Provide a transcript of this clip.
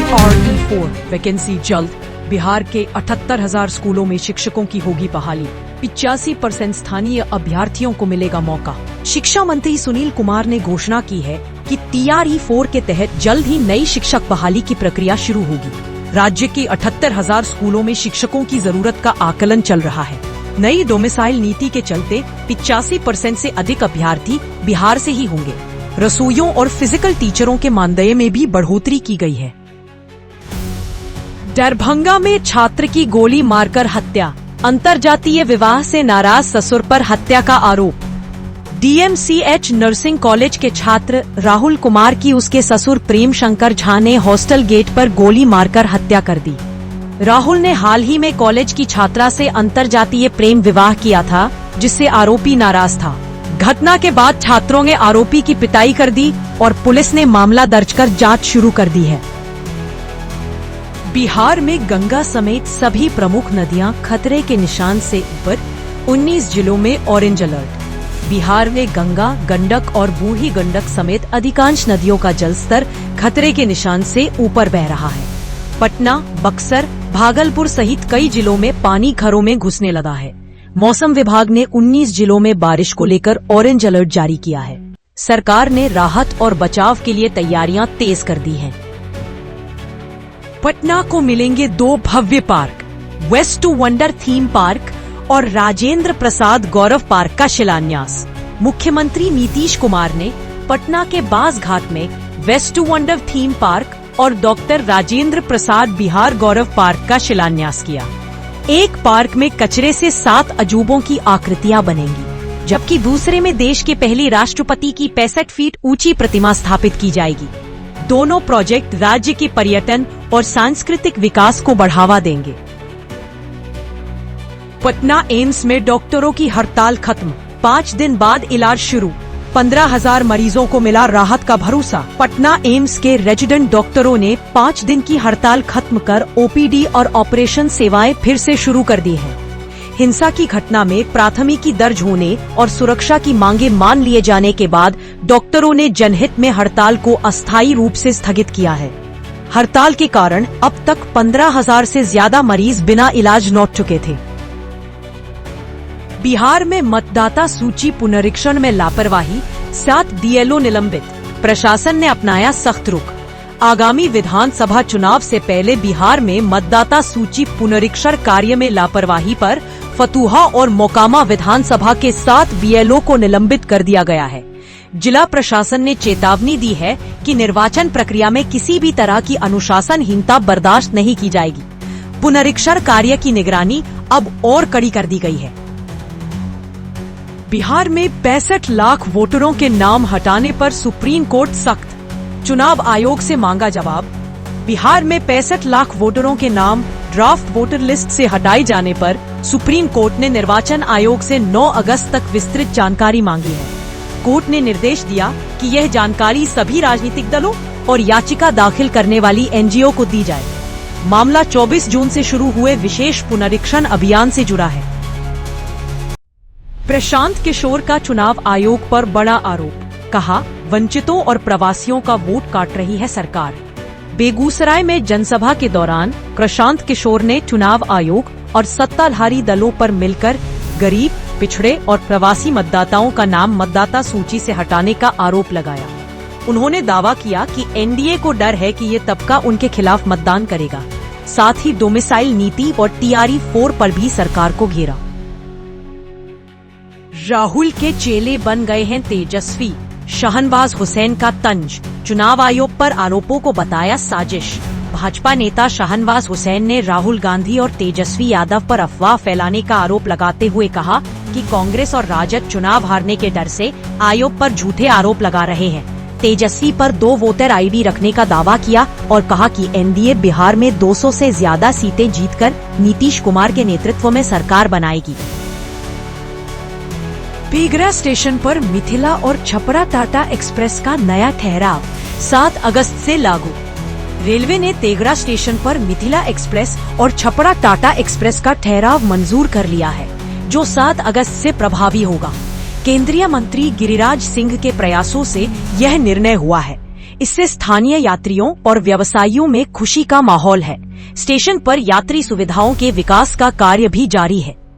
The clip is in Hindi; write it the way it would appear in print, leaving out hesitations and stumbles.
TRE4 वैकेंसी जल्द। बिहार के 78,000 स्कूलों में शिक्षकों की होगी बहाली। 85% स्थानीय अभ्यर्थियों को मिलेगा मौका। शिक्षा मंत्री सुनील कुमार ने घोषणा की है कि TRE4 के तहत जल्द ही नई शिक्षक बहाली की प्रक्रिया शुरू होगी। राज्य के 78,000 स्कूलों में शिक्षकों की जरूरत का आकलन चल रहा है। नई डोमिसाइल नीति के चलते 85% से अधिक अभ्यर्थी बिहार से ही होंगे। रसोइयों और फिजिकल टीचरों के मानदेय में भी बढ़ोतरी की गई है। दरभंगा में छात्र की गोली मारकर हत्या। अंतरजातीय विवाह से नाराज ससुर पर हत्या का आरोप। DMCH नर्सिंग कॉलेज के छात्र राहुल कुमार की उसके ससुर प्रेम शंकर झा ने हॉस्टल गेट पर गोली मारकर हत्या कर दी। राहुल ने हाल ही में कॉलेज की छात्रा से अंतरजातीय प्रेम विवाह किया था, जिससे आरोपी नाराज था। घटना के बाद छात्रों ने आरोपी की पिटाई कर दी और पुलिस ने मामला दर्ज कर जांच शुरू कर दी है। बिहार में गंगा समेत सभी प्रमुख नदियां खतरे के निशान से ऊपर। 19 जिलों में ऑरेंज अलर्ट। बिहार में गंगा, गंडक और बूढ़ी गंडक समेत अधिकांश नदियों का जलस्तर खतरे के निशान से ऊपर बह रहा है। पटना, बक्सर, भागलपुर सहित कई जिलों में पानी घरों में घुसने लगा है। मौसम विभाग ने 19 जिलों में बारिश को लेकर ऑरेंज अलर्ट जारी किया है। सरकार ने राहत और बचाव के लिए तैयारियां तेज कर दी हैं। पटना को मिलेंगे 2 भव्य park, waste to wonder theme park और राजेंद्र प्रसाद गौरव पार्क का शिलान्यास। मुख्यमंत्री नीतीश कुमार ने पटना के बास घाट में waste to wonder theme park और डॉक्टर राजेंद्र प्रसाद बिहार गौरव पार्क का शिलान्यास किया। एक पार्क में कचरे से 7 अजूबों की आकृतियां बनेंगी, जबकि दूसरे में देश के पहले राष्ट्रपति की 65 फीट ऊंची प्रतिमा स्थापित की जाएगी। दोनों प्रोजेक्ट राज्य के पर्यटन और सांस्कृतिक विकास को बढ़ावा देंगे। पटना एम्स में डॉक्टरों की हड़ताल खत्म। 5 दिन बाद इलाज शुरू। 15,000 मरीजों को मिला राहत का भरोसा। पटना एम्स के रेजिडेंट डॉक्टरों ने 5 दिन की हड़ताल खत्म कर OPD और ऑपरेशन सेवाएं फिर से शुरू कर दी हैं। हिंसा की घटना में प्राथमिकी दर्ज होने और सुरक्षा की मांगे मान लिए जाने के बाद डॉक्टरों ने जनहित में हड़ताल को अस्थायी रूप से स्थगित किया है। हड़ताल के कारण अब तक 15,000 से ज्यादा मरीज बिना इलाज लौट चुके थे। बिहार में मतदाता सूची पुनरीक्षण में लापरवाही, 7 DLO निलंबित। प्रशासन ने अपनाया सख्त रुख। आगामी विधानसभा चुनाव से पहले बिहार में मतदाता सूची पुनरीक्षण कार्य में लापरवाही पर फतुहा और मोकामा विधानसभा के 7 BLO को निलंबित कर दिया गया है। जिला प्रशासन ने चेतावनी दी है कि निर्वाचन प्रक्रिया में किसी भी तरह की अनुशासनहीनता बर्दाश्त नहीं की जाएगी। पुनरीक्षण कार्य की निगरानी अब और कड़ी कर दी गई है। बिहार में 65 लाख वोटरों के नाम हटाने पर सुप्रीम कोर्ट सख्त। चुनाव आयोग से मांगा जवाब। बिहार में 65 लाख वोटरों के नाम ड्राफ्ट वोटर लिस्ट से हटाए जाने पर सुप्रीम कोर्ट ने निर्वाचन आयोग से 9 अगस्त तक विस्तृत जानकारी मांगी है। कोर्ट ने निर्देश दिया कि यह जानकारी सभी राजनीतिक दलों और याचिका दाखिल करने वाली NGO को दी जाए। मामला 24 जून से शुरू हुए विशेष पुनरीक्षण अभियान से जुड़ा है। प्रशांत किशोर का चुनाव आयोग पर बड़ा आरोप। कहा, वंचितों और प्रवासियों का वोट काट रही है सरकार। बेगूसराय में जनसभा के दौरान प्रशांत किशोर ने चुनाव आयोग और सत्ताधारी दलों पर मिलकर गरीब, पिछड़े और प्रवासी मतदाताओं का नाम मतदाता सूची से हटाने का आरोप लगाया। उन्होंने दावा किया कि NDA को डर है कि ये तबका उनके खिलाफ मतदान करेगा। साथ ही डोमिसाइल नीति और TRE4 पर भी सरकार को घेरा। राहुल के चेले बन गए हैं तेजस्वी। शाहनवाज हुसैन का तंज। चुनाव आयोग पर आरोपों को बताया साजिश। भाजपा नेता शाहनवाज हुसैन ने राहुल गांधी और तेजस्वी यादव पर अफवाह फैलाने का आरोप लगाते हुए कहा कि कांग्रेस और राजद चुनाव हारने के डर से आयोग पर झूठे आरोप लगा रहे हैं। तेजस्वी पर 2 वोटर ID रखने का दावा किया और कहा कि NDA बिहार में 200 से ज्यादा सीटें जीतकर नीतीश कुमार के नेतृत्व में सरकार बनाएगी। बेगरा स्टेशन पर मिथिला और छपरा टाटा एक्सप्रेस का नया ठहराव 7 अगस्त से लागू। रेलवे ने तेगरा स्टेशन पर मिथिला एक्सप्रेस और छपरा टाटा एक्सप्रेस का ठहराव मंजूर कर लिया है, जो 7 अगस्त से प्रभावी होगा। केंद्रीय मंत्री गिरिराज सिंह के प्रयासों से यह निर्णय हुआ है। इससे स्थानीय यात्रियों और व्यवसायियों में खुशी का माहौल है। स्टेशन पर यात्री सुविधाओं के विकास का कार्य भी जारी है।